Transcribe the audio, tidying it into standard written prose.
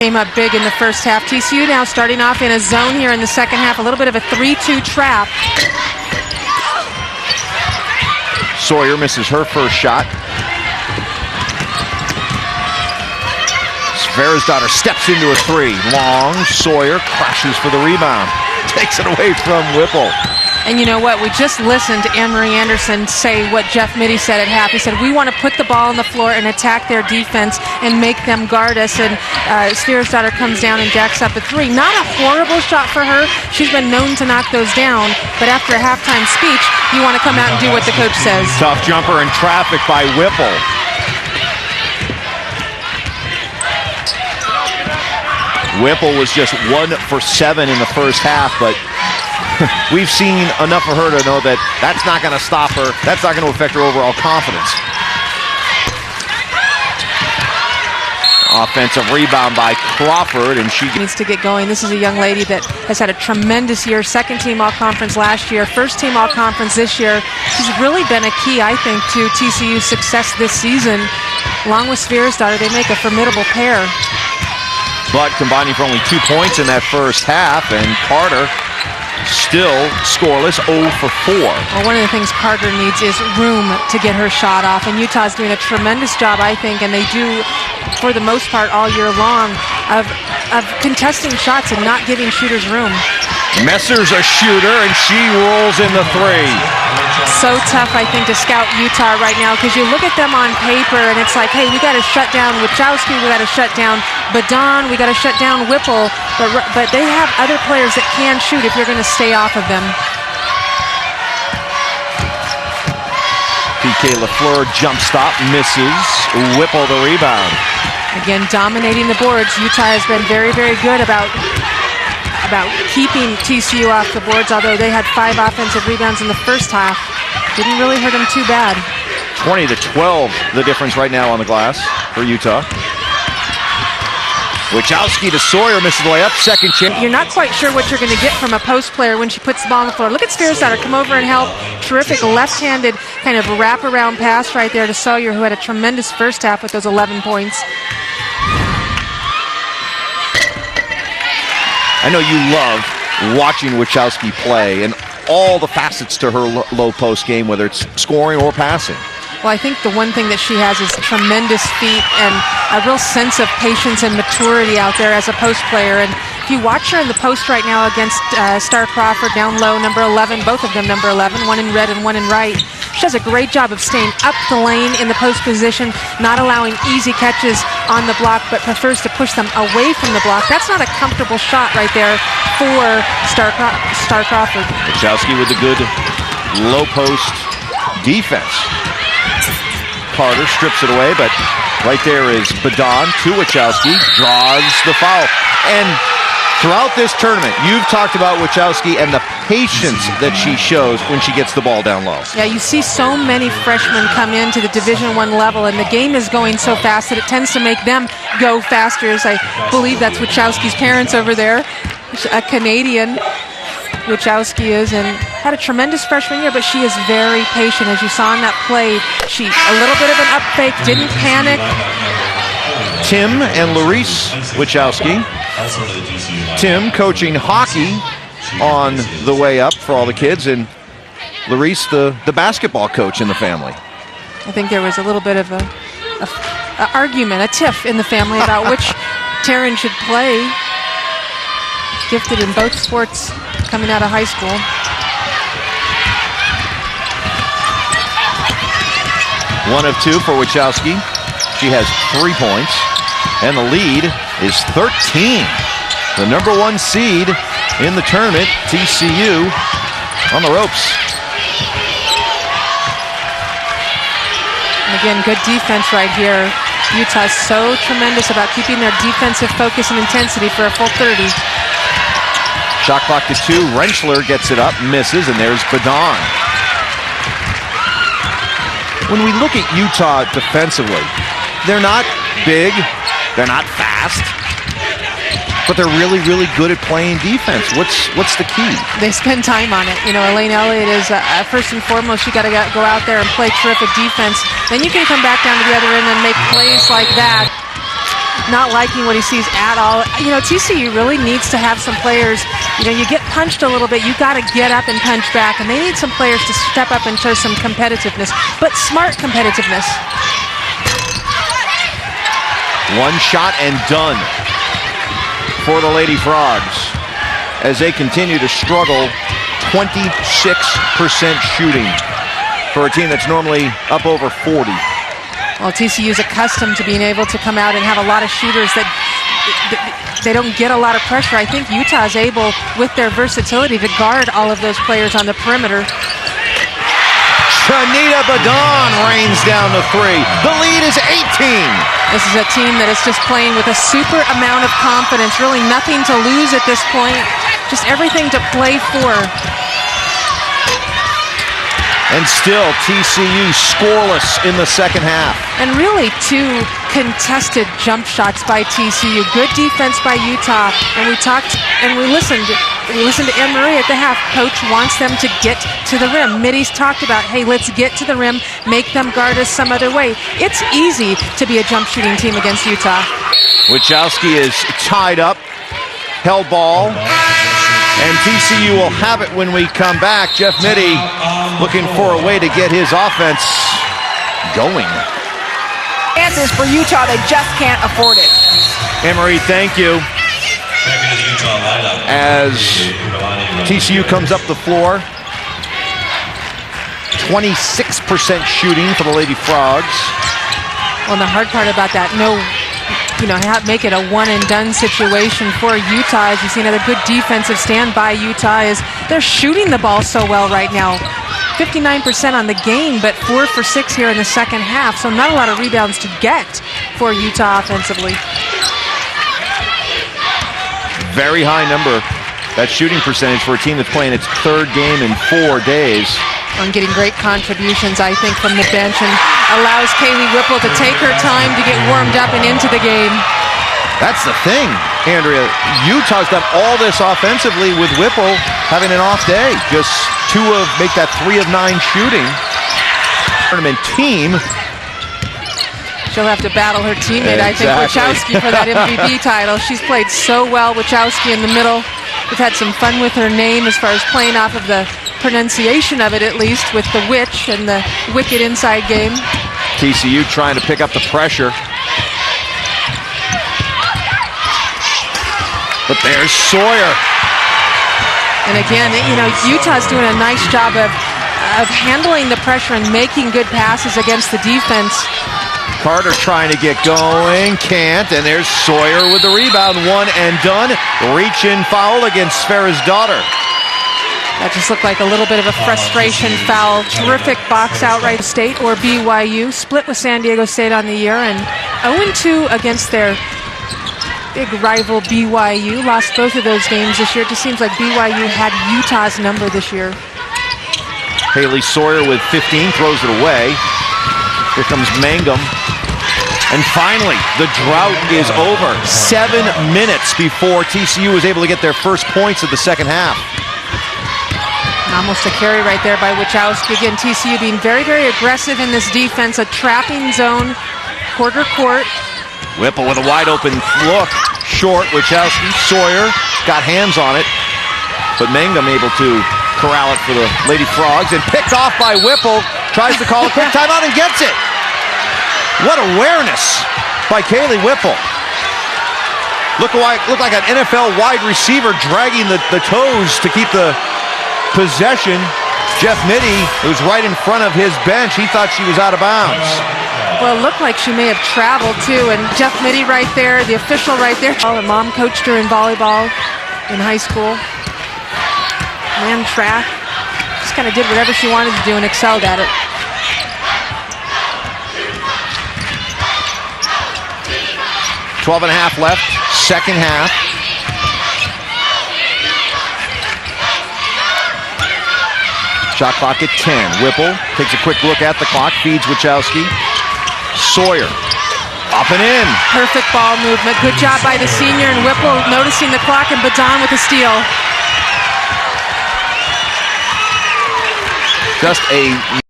came up big in the first half. TCU now starting off in a zone here in the second half, a little bit of a 3-2 trap. Sawyer misses her first shot. Sverresdottir steps into a three. Long, Sawyer crashes for the rebound. Takes it away from Whipple. And you know what? We just listened to Anne-Marie Anderson say what Jeff Mittie said at half. He said, we want to put the ball on the floor and attack their defense and make them guard us. And Sverresdottir comes down and jacks up a three. Not a horrible shot for her. She's been known to knock those down. But after a halftime speech, you want to come out and do what the coach says. Tough jumper in traffic by Whipple. Whipple was just 1 for 7 in the first half, but we've seen enough of her to know that that's not going to stop her. That's not going to affect her overall confidence. Offensive rebound by Crawford, and she needs to get going. This is a young lady that has had a tremendous year. Second team all-conference last year, first team all-conference this year. She's really been a key, I think, to TCU's success this season. Along with Sverresdottir, they make a formidable pair. But combining for only 2 points in that first half, and Carter still scoreless, 0 for 4. Well, one of the things Carter needs is room to get her shot off, and Utah's doing a tremendous job, I think, and they do, for the most part, all year long, of contesting shots and not giving shooters room. Messer's a shooter, and she rolls in the three. So tough, I think, to scout Utah right now, because you look at them on paper and it's like, hey, we got to shut down Wachowski, we got to shut down Badon, we got to shut down Whipple, but they have other players that can shoot if you're going to stay off of them. PK LaFleur jump stop, misses. Whipple the rebound. Again, dominating the boards. Utah has been very, very good about keeping TCU off the boards, although they had 5 offensive rebounds in the first half. Didn't really hurt them too bad. 20-12, the difference right now on the glass for Utah. Wachowski to Sawyer, misses the layup, second chip. You're not quite sure what you're going to get from a post player when she puts the ball on the floor. Look at Sverresdottir come over and help. Terrific left-handed kind of wraparound pass right there to Sawyer, who had a tremendous first half with those 11 points. I know you love watching Wachowski play and all the facets to her low post game, whether it's scoring or passing. Well, I think the one thing that she has is tremendous feet and a real sense of patience and maturity out there as a post player. And if you watch her in the post right now against Star Crawford, down low, number 11, both of them number 11, one in red and one in right, she does a great job of staying up the lane in the post position, not allowing easy catches on the block, but prefers to push them away from the block. That's not a comfortable shot right there for Star Crawford. Wachowski with the good low post defense. Carter strips it away, but right there is Badon to Wachowski, draws the foul. And throughout this tournament, you've talked about Wachowski and the patience that she shows when she gets the ball down low. Yeah, you see so many freshmen come into the Division I level, and the game is going so fast that it tends to make them go faster. As I believe that's Wachowski's parents over there, a Canadian. Wachowski is, and had a tremendous freshman year, but she is very patient. As you saw in that play, she a little bit of an up fake, didn't panic. Tim and Larice Wachowski. Tim coaching hockey on the way up for all the kids, and Larice the basketball coach in the family. I think there was a little bit of a argument, a tiff in the family about which Taryn should play. Gifted in both sports coming out of high school. One of 2 for Wachowski. She has 3 points, and the lead is 13. The number 1 seed in the tournament, TCU, on the ropes. Again, good defense right here. Utah's so tremendous about keeping their defensive focus and intensity for a full 30. Shot clock to 2. Rentschler gets it up, misses, and there's Badon. When we look at Utah defensively, they're not big, they're not fast, but they're really, really good at playing defense. What's the key? They spend time on it. You know, Elaine Elliott is first and foremost, you got to go out there and play terrific defense. Then you can come back down to the other end and make plays like that. not liking what he sees at all. You know, TCU really needs to have some players, you know, you get punched a little bit, you got to get up and punch back, and they need some players to step up and show some competitiveness, but smart competitiveness. One shot and done for the Lady Frogs as they continue to struggle. 26% shooting for a team that's normally up over 40. Well, TCU is accustomed to being able to come out and have a lot of shooters that they don't get a lot of pressure. I think Utah is able, with their versatility, to guard all of those players on the perimeter. Shanita Badon rains down the three. The lead is 18. This is a team that is just playing with a super amount of confidence. Really nothing to lose at this point. Just everything to play for. And still TCU scoreless in the second half. And really two contested jump shots by TCU. Good defense by Utah. And we talked and we listened to Anne-Marie at the half. Coach wants them to get to the rim. Mitty's talked about, hey, let's get to the rim, make them guard us some other way. It's easy to be a jump shooting team against Utah. Wachowski is tied up, held ball, and TCU will have it when we come back. Jeff Mitty looking for a way to get his offense going. Chances for Utah, they just can't afford it. Anne-Marie, thank you. As TCU comes up the floor, 26% shooting for the Lady Frogs. Well, and the hard part about that, make it a one-and-done situation for Utah. As you see, another good defensive stand by Utah is they're shooting the ball so well right now. 59% on the game, but 4 for 6 here in the second half, so not a lot of rebounds to get for Utah offensively. Very high number, that shooting percentage for a team that's playing its third game in 4 days. And getting great contributions, I think, from the bench, and allows Kaylee Whipple to take her time to get warmed up and into the game. That's the thing, Andrea. Utah's done all this offensively with Whipple having an off day. Just make that 3 of 9 shooting. Tournament team. She'll have to battle her teammate, I think, Wachowski, for that MVP title. She's played so well, Wachowski in the middle. We've had some fun with her name as far as playing off of the pronunciation of it, at least, with the witch and the wicked inside game. TCU trying to pick up the pressure. But there's Sawyer. And again, Utah's doing a nice job of handling the pressure and making good passes against the defense. Carter trying to get going, can't, and there's Sawyer with the rebound, one and done. Reach-in foul against Sfera's daughter. That just looked like a little bit of a frustration foul. Terrific box out right State or BYU. Split with San Diego State on the year, and 0-2 against their big rival BYU. Lost both of those games this year. It just seems like BYU had Utah's number this year. Halie Sawyer with 15, throws it away. Here comes Mangum. And finally, the drought is over. 7 minutes before TCU was able to get their first points of the second half. And almost a carry right there by Wachowski. Again, TCU being very, very aggressive in this defense. A trapping zone, quarter court. Whipple with a wide open look. Short, Wachowski. Sawyer got hands on it. But Mangum able to corral it for the Lady Frogs. And picked off by Whipple. Tries to call a quick timeout and gets it. What awareness by Kaylee Whipple. Looked like an NFL wide receiver dragging the toes to keep the possession. Jeff Mitty, who's right in front of his bench, he thought she was out of bounds. Well, it looked like she may have traveled too, and Jeff Mitty right there, the official right there. Her mom coached her in volleyball in high school. Ran track. Just kind of did whatever she wanted to do and excelled at it. .12 and a half left, second half. Shot clock at 10. Whipple takes a quick look at the clock, feeds Wachowski. Sawyer, up and in. Perfect ball movement. Good job by the senior, and Whipple noticing the clock, and Badon with a steal. Just a